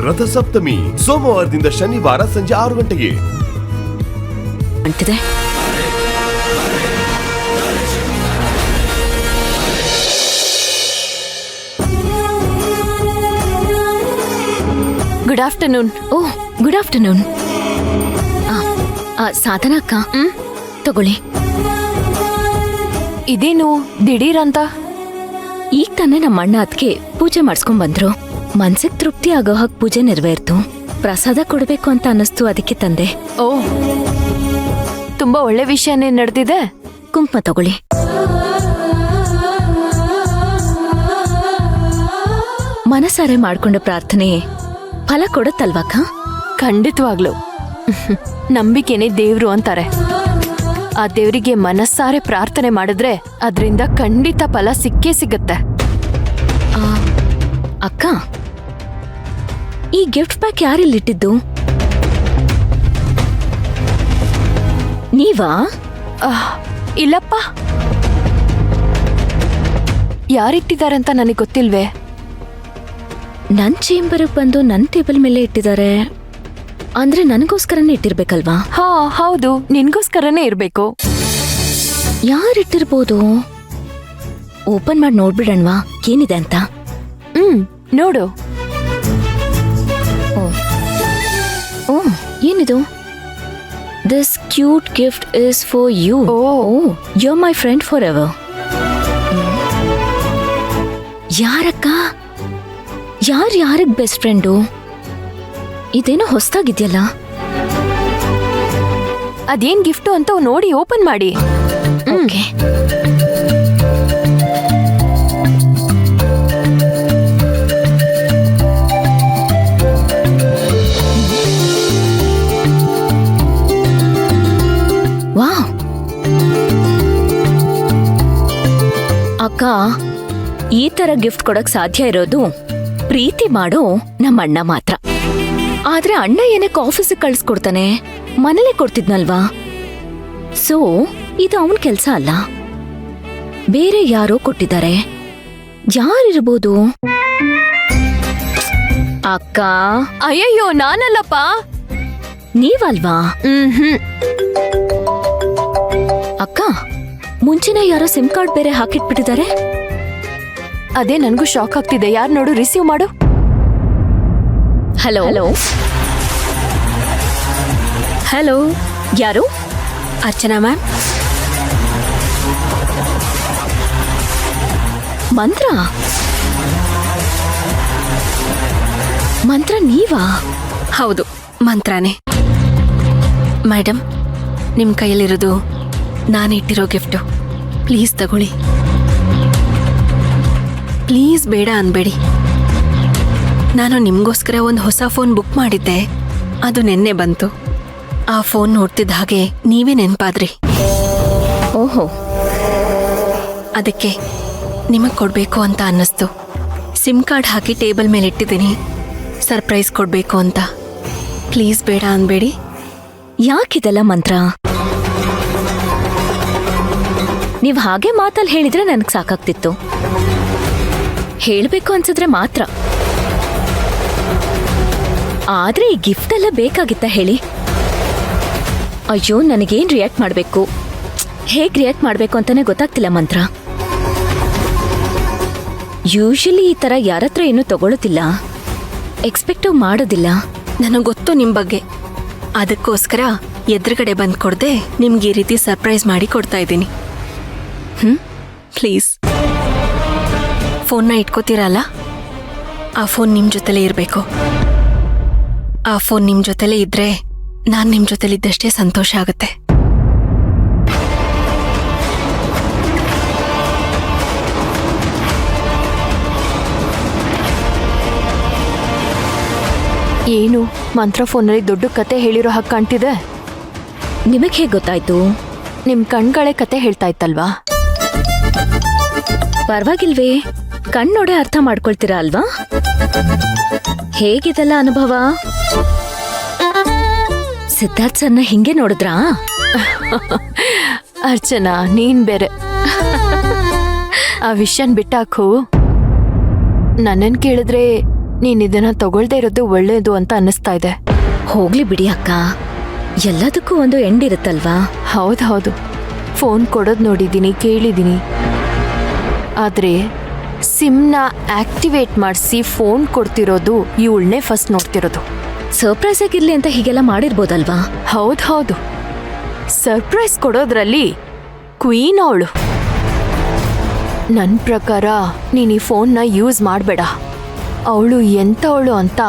ರಥಸಪ್ತಮಿ ಸೋಮವಾರದಿಂದ ಶನಿವಾರ ಸಂಜೆ 6 ಗಂಟೆಗೆ. Good afternoon. ಓ, ಗುಡ್ ಆಫ್ಟರ್ನೂನ್. ಸಾಧನಾ ಅಕ್ಕ, ತಗೊಳ್ಳಿ. ಇದೇನು ದಿಢೀರಂತ? ಈಗ ತಾನೇ ನಮ್ಮ ಅಣ್ಣ ಅದಕ್ಕೆ ಪೂಜೆ ಮಾಡಿಸ್ಕೊಂಡ್ ಬಂದ್ರು. ಮನ್ಸಿಗೆ ತೃಪ್ತಿ ಆಗೋ ಹಾಗೆ ಪೂಜೆ ನೆರವೇರ್ತು. ಪ್ರಸಾದ ಕೊಡ್ಬೇಕು ಅಂತ ಅನ್ನಿಸ್ತು, ಅದಕ್ಕೆ ತಂದೆ. ಓ, ತುಂಬಾ ಒಳ್ಳೆ ವಿಷಯನೇ ನಡೆದಿದೆ. ಕುಂಕುಮ ತಗೊಳ್ಳಿ. ಮನಸಾರೆ ಮಾಡ್ಕೊಂಡ ಪ್ರಾರ್ಥನೆ ಫಲ ಕೊಡುತ್ತಲ್ವಾಕ? ಖಂಡಿತವಾಗ್ಲು. ನಂಬಿಕೆನೇ ದೇವ್ರು ಅಂತಾರೆ. ಆ ದೇವರಿಗೆ ಮನಸ್ಸಾರೆ ಪ್ರಾರ್ಥನೆ ಮಾಡಿದ್ರೆ ಅದರಿಂದ ಖಂಡಿತ ಫಲ ಸಿಕ್ಕೇ ಸಿಗತ್ತೆ. ಅಕ್ಕ, ಈ ಗಿಫ್ಟ್ ಪ್ಯಾಕ್ ಯಾರಿಲ್ಲಿಟ್ಟಿದ್ದು? ನೀವಾ? ಇಲ್ಲಪ್ಪ, ಯಾರಿಟ್ಟಿದಾರಂತ ನನಗೆ ಗೊತ್ತಿಲ್ವೇ. ನನ್ ಚೇಂಬರ್ಗೆ ಬಂದು ನನ್ ಟೇಬಲ್ ಮೇಲೆ ಇಟ್ಟಿದ್ದಾರೆ ಅಂದ್ರೆ ನನಗೋಸ್ಕರನೇ ಇಟ್ಟಿರ್ಬೇಕಲ್ವಾ? ಹಾ ಹೌದು, ನಿನ್ಗೋಸ್ಕರನೇ ಇರ್ಬೇಕು. ಯಾರಿಟ್ಟಿರ್ಬೋದು? ಓಪನ್ ಮಾಡಿ ನೋಡ್ಬಿಡಣ್ವಾ ಏನಿದೆ ಅಂತ. ನೋಡು. ಓ, ಏನಿದು? This cute gift is for you. You are my friend forever. ಯಾರಕ್ಕ? ಯಾರಿಗ್ ಬೆಸ್ಟ್ ಫ್ರೆಂಡು? ಇದೇನೋ ಹೊಸ್ದಾಗಿದ್ಯಲ್ಲ. ಅದೇನ್ ಗಿಫ್ಟು ಅಂತ ನೋಡಿ ಓಪನ್ ಮಾಡಿ. ಓಕೆ. ವಾವ್ ಅಕ್ಕ, ಈ ತರ ಗಿಫ್ಟ್ ಕೊಡಕ್ ಸಾಧ್ಯ ಇರೋದು ಪ್ರೀತಿ ಮಾಡೋ ನಮ್ಮ ಅಣ್ಣ ಮಾತ್ರ. ಆದ್ರೆ ಅಣ್ಣ ಏನಕ್ಕೆ ಆಫೀಸಿಗೆ ಕಳಿಸ್ಕೊಡ್ತಾನೆ? ಮನೇಲೆ ಕೊಡ್ತಿದ್ನಲ್ವಾ. ಸೊ ಇದು ಅವನ್ ಕೆಲ್ಸ ಅಲ್ಲ, ಬೇರೆ ಯಾರೋ ಕೊಟ್ಟಿದ್ದಾರೆ. ಯಾರಿರ್ಬೋದು? ಅಕ್ಕ. ಅಯ್ಯಯ್ಯೋ, ನಾನಲ್ಲಪ್ಪ. ನೀವಲ್ವಾ? ಅಕ್ಕ, ಮುಂಚೆನೆ ಯಾರೋ ಸಿಮ್ ಕಾರ್ಡ್ ಬೇರೆ ಹಾಕಿಟ್ಬಿಟ್ಟಿದ್ದಾರೆ. ಅದೇ ನನ್ಗೂ ಶಾಕ್ ಆಗ್ತಿದೆ. ಯಾರು ನೋಡು, ರಿಸೀವ್ ಮಾಡು. ಹಲೋ ಹಲೋ ಹಲೋ, ಯಾರು? ಅರ್ಚನಾ ಮ್ಯಾಮ್. ಮಂತ್ರ ಮಂತ್ರ ನೀವಾ? ಹೌದು, ಮಂತ್ರಾನೇ. ಮೇಡಮ್, ನಿಮ್ಮ ಕೈಯಲ್ಲಿರೋದು ನಾನಿಟ್ಟಿರೋ ಗಿಫ್ಟು. ಪ್ಲೀಸ್ ತಗೊಳ್ಳಿ. ಪ್ಲೀಸ್ ಬೇಡ ಅನ್ಬೇಡಿ. ನಾನು ನಿಮಗೋಸ್ಕರ ಒಂದು ಹೊಸ ಫೋನ್ ಬುಕ್ ಮಾಡಿದ್ದೆ. ಅದು ನೆನ್ನೆ ಬಂತು. ಆ ಫೋನ್ ನೋಡ್ತಿದ್ದ ಹಾಗೆ ನೀವೇ ನೆನಪಾದ್ರಿ. ಓಹೋ, ಅದಕ್ಕೆ ನಿಮಗೆ ಕೊಡಬೇಕು ಅಂತ ಅನ್ನಿಸ್ತು. ಸಿಮ್ ಕಾರ್ಡ್ ಹಾಕಿ ಟೇಬಲ್ ಮೇಲೆ ಇಟ್ಟಿದ್ದೀನಿ, ಸರ್ಪ್ರೈಸ್ ಕೊಡಬೇಕು ಅಂತ. ಪ್ಲೀಸ್ ಬೇಡ ಅನ್ಬೇಡಿ. ಯಾಕಿದೆಲ್ಲ ಮಂತ್ರ? ನೀವ್ ಹಾಗೆ ಮಾತಲ್ಲಿ ಹೇಳಿದ್ರೆ ನನಗೆ ಸಾಕಾಗ್ತಿತ್ತು. ಹೇಳ್ಬೇಕು ಅನ್ಸಿದ್ರೆ ಮಾತ್ರ. ಆದ್ರೆ ಈ ಗಿಫ್ಟ್ ಎಲ್ಲ ಬೇಕಾಗಿತ್ತ ಹೇಳಿ? ಅಯ್ಯೋ, ನನಗೇನ್ ರಿಯಾಕ್ಟ್ ಮಾಡ್ಬೇಕು, ಹೇಗ್ ರಿಯಾಕ್ಟ್ ಮಾಡ್ಬೇಕು ಅಂತಾನೆ ಗೊತ್ತಾಗ್ತಿಲ್ಲ ಮಂತ್ರ. ಯೂಶಲಿ ಈ ತರ ಯಾರತ್ರ ಏನೂ ತಗೊಳ್ಳೋದಿಲ್ಲ, ಎಕ್ಸ್ಪೆಕ್ಟು ಮಾಡೋದಿಲ್ಲ. ನನಗೆ ಗೊತ್ತು ನಿಮ್ಮ ಬಗ್ಗೆ. ಅದಕ್ಕೋಸ್ಕರ ಎದುರುಗಡೆ ಬಂದು ಕೊಡದೆ ನಿಮ್ಗೆ ಈ ರೀತಿ ಸರ್ಪ್ರೈಸ್ ಮಾಡಿ ಕೊಡ್ತಾ ಇದ್ದೀನಿ. ಪ್ಲೀಸ್ ಫೋನ್ನ ಇಟ್ಕೋತೀರಲ್ಲ, ಆ ಫೋನ್ ನಿಮ್ಮ ಜೊತೆಲೇ ಇರಬೇಕು. ಆ ಫೋನ್ ನಿಮ್ಮ ಜೊತೆಲೇ ಇದ್ರೆ ನಾನು ನಿಮ್ಮ ಜೊತೆಲಿದ್ದಷ್ಟೇ ಸಂತೋಷ ಆಗುತ್ತೆ. ಏನು ಮಂತ್ರ ಫೋನಲ್ಲಿ ದೊಡ್ಡ ಕತೆ ಹೇಳಿರೋ ಹಾಗೆ ಕಾಣ್ತಿದೆ. ನಿಮಗೆ ಹೇಗೆ ಗೊತ್ತಾಯ್ತು? ನಿಮ್ ಕಣ್ಗಳೇ ಕತೆ ಹೇಳ್ತಾ ಇತ್ತಲ್ವಾ? ಪರವಾಗಿಲ್ವೇ, ಕಣ್ಣೋಡೆ ಅರ್ಥ ಮಾಡ್ಕೊಳ್ತೀರಾ ಅಲ್ವಾ? ಹೇಗಿದೆಲ್ಲ ಅನುಭವ? ಸಿದ್ಧಾರ್ಥ್ ಸರ್ನ ಹಿಂಗೆ ನೋಡಿದ್ರಾ? ಅರ್ಚನಾ, ನೀನ್ ಬೇರೆ. ಆ ವಿಷಯನ್ ಬಿಟ್ಟಾಕು. ನನ್ನನ್ ಕೇಳಿದ್ರೆ ನೀನ್ ಇದನ್ನ ತಗೊಳ್ದೇ ಇರೋದು ಒಳ್ಳೇದು ಅಂತ ಅನ್ನಿಸ್ತಾ ಇದೆ. ಹೋಗ್ಲಿ ಬಿಡಿ ಅಕ್ಕ, ಎಲ್ಲದಕ್ಕೂ ಒಂದು ಎಂಡ್ ಇರುತ್ತಲ್ವಾ? ಹೌದು ಫೋನ್ ಕೊಡೋದು ನೋಡಿದ್ದೀನಿ, ಕೇಳಿದ್ದೀನಿ. ಆದ್ರೆ ಸಿಮ್ನ ಆಕ್ಟಿವೇಟ್ ಮಾಡಿಸಿ ಫೋನ್ ಕೊಡ್ತಿರೋದು ಇವಳನ್ನೇ ಫಸ್ಟ್ ನೋಡ್ತಿರೋದು. ಸರ್ಪ್ರೈಸ್ ಆಗಿರ್ಲಿ ಅಂತ ಹೀಗೆಲ್ಲ ಮಾಡಿರ್ಬೋದಲ್ವಾ? ಹೌದು ಸರ್ಪ್ರೈಸ್ ಕೊಡೋದ್ರಲ್ಲಿ ಕ್ವೀನ್ ಅವಳು. ನನ್ನ ಪ್ರಕಾರ ನೀನು ಈ ಫೋನ್ನ ಯೂಸ್ ಮಾಡಬೇಡ. ಅವಳು ಎಂಥವಳು ಅಂತ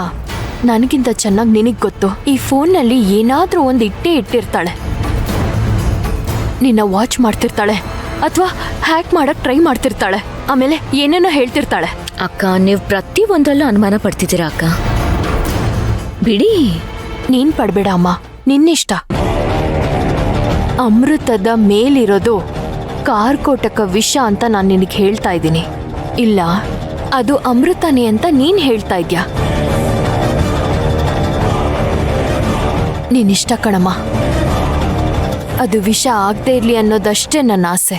ನನಗಿಂತ ಚೆನ್ನಾಗಿ ನಿನಗೆ ಗೊತ್ತು. ಈ ಫೋನ್ನಲ್ಲಿ ಏನಾದರೂ ಒಂದು ಇಟ್ಟಿರ್ತಾಳೆ. ನಿನ್ನ ವಾಚ್ ಮಾಡ್ತಿರ್ತಾಳೆ ಅಥವಾ ಹ್ಯಾಕ್ ಮಾಡಕ್ ಟ್ರೈ ಮಾಡ್ತಿರ್ತಾಳೆ. ಆಮೇಲೆ ಏನೇನೋ ಹೇಳ್ತಿರ್ತಾಳೆ. ಅಕ್ಕ, ನೀವು ಪ್ರತಿ ಒಂದರಲ್ಲೂ ಅನುಮಾನ ಪಡ್ತಿದ್ದೀರಾ ಅಕ್ಕ. ಬಿಡಿ. ನೀನ್ ಪಡ್ಬೇಡ ಅಮ್ಮ, ನಿನ್ನಿಷ್ಟ. ಅಮೃತದ ಮೇಲಿರೋದು ಕಾರ್ಕೋಟಕ ವಿಷ ಅಂತ ನಾನು ನಿನಗೆ ಹೇಳ್ತಾ ಇದ್ದೀನಿ. ಇಲ್ಲ, ಅದು ಅಮೃತನೇ ಅಂತ ನೀನ್ ಹೇಳ್ತಾ ಇದ್ಯಾ. ನೀನಿಷ್ಟ ಕಣಮ್ಮ. ಅದು ವಿಷ ಆಗದೆ ಇರ್ಲಿ ಅನ್ನೋದಷ್ಟೇ ನನ್ನ ಆಸೆ.